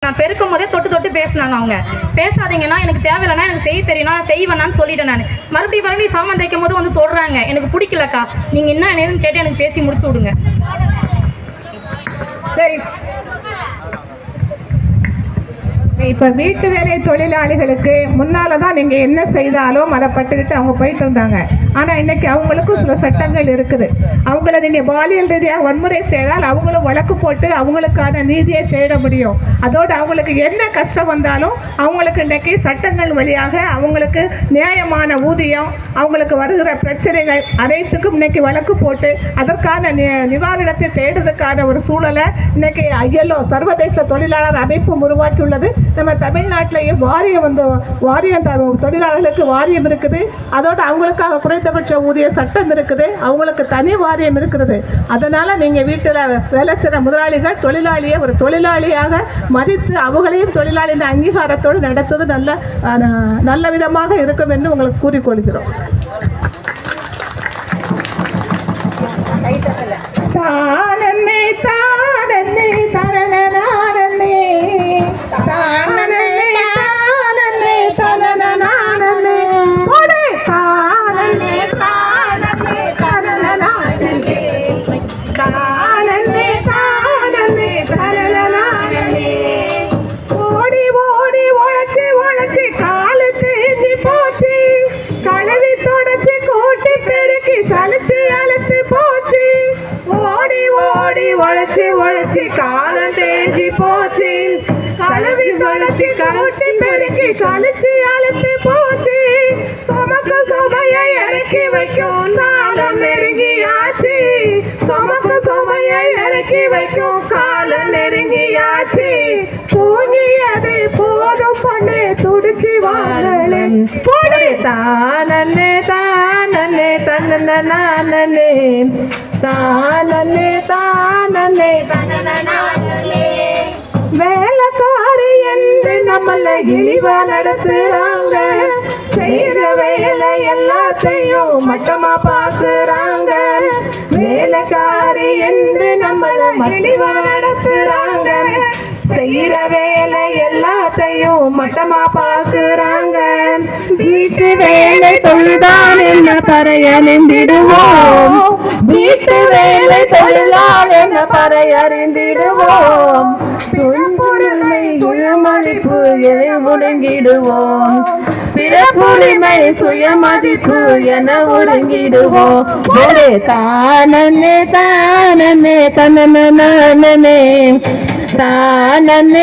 நான் பெருக்கும் போதே தொட்டு தொட்டு பேசினாங்க. அவங்க பேசாதீங்கன்னா எனக்கு தேவையில்லைன்னா எனக்கு செய்ய தெரியும் நான் செய்வேனான்னு சொல்லிட்டேன். நான் மறுபடியும் சாமான் தைக்கும் போது வந்து தொடுறாங்க. எனக்கு பிடிக்கலக்கா, நீங்கள் என்ன நேரம் கேட்டு எனக்கு பேசி முடிச்சு விடுங்க. சரி, இப்போ வீட்டு வேலை தொழிலாளிகளுக்கு முன்னால தான் நீங்கள் என்ன செய்தாலும் அதை பட்டுக்கிட்டு அவங்க போயிட்டு இருந்தாங்க. ஆனால் இன்னைக்கு அவங்களுக்கும் சில சட்டங்கள் இருக்குது. அவங்கள நீங்கள் பாலியல் ரீதியாக வன்முறை செய்தால் அவங்களும் வழக்கு போட்டு அவங்களுக்கான நீதியை தேட முடியும். அதோடு அவங்களுக்கு என்ன கஷ்டம் வந்தாலும் அவங்களுக்கு இன்னைக்கு சட்டங்கள் வழியாக அவங்களுக்கு நியாயமான ஊதியம், அவங்களுக்கு வருகிற பிரச்சனைகள் அனைத்துக்கும் இன்னைக்கு வழக்கு போட்டு அதற்கான நிவாரணத்தை தேடுறதுக்கான ஒரு சூழலை இன்னைக்கு ILO சர்வதேச தொழிலாளர் அமைப்பும் உருவாக்கியுள்ளது. நம்ம தமிழ்நாட்டிலேயும் வாரியம் தொழிலாளர்களுக்கு வாரியம் இருக்குது. அதோடு அவங்களுக்காக குறைந்தபட்ச ஊதிய சட்டம் இருக்குது. அவங்களுக்கு தனி வாரியம் இருக்கிறது. அதனால நீங்க வீட்டில் வேலை செய்கிற முதலாளிகள் தொழிலாளியை ஒரு தொழிலாளியாக மதித்து அவங்களையும் தொழிலாளியின் அங்கீகாரத்தோடு நடத்துவது நல்ல விதமாக இருக்கும் என்று உங்களுக்கு கூறிக்கொள்கிறோம். தானே தானே தரணே உழைச்சி காலம் தேஞ்சி போச்சு, கலவி தொலைச்சி கருட்டி பெருக்கி கழிச்சு அழுத்து போச்சு, சுமக்கு சுமையை இறக்கி வைக்கும் காலம் நெருங்கியாச்சு, சுமக்கு சுமையை இறக்கி வைக்கும் காலம் நெருங்கியாச்சு, தூங்கியது போதும் பொண்ணு துடிச்சு வாழலே தானே தானே தன்னே நானே தானே தானே வேலைக்காரி என்று நம்மளை இழிவா நடத்துறாங்க, செய்கிற வேலை எல்லாத்தையும் மட்டமா பாக்குறாங்க, வேலைக்காரி என்று நம்மளை இழிவா நடத்துறாங்க, செய்கிற வேலை எல்லாத்தையும் மட்டமா பாக்குறாங்க, வீட்டு வேலை தொழிலால் என்ன பறைய நின்றிடுவோம், வீட்டு வேலை தொழிலால் என்ன பறையறிந்திடுவோம், துன்புரிமை உயமதிப்பு என ஒருங்கிடுவோம், பிறப்புரிமை சுயமதிப்பு என ஒருங்கிடுவோம், தானே தானே தன்னே தானே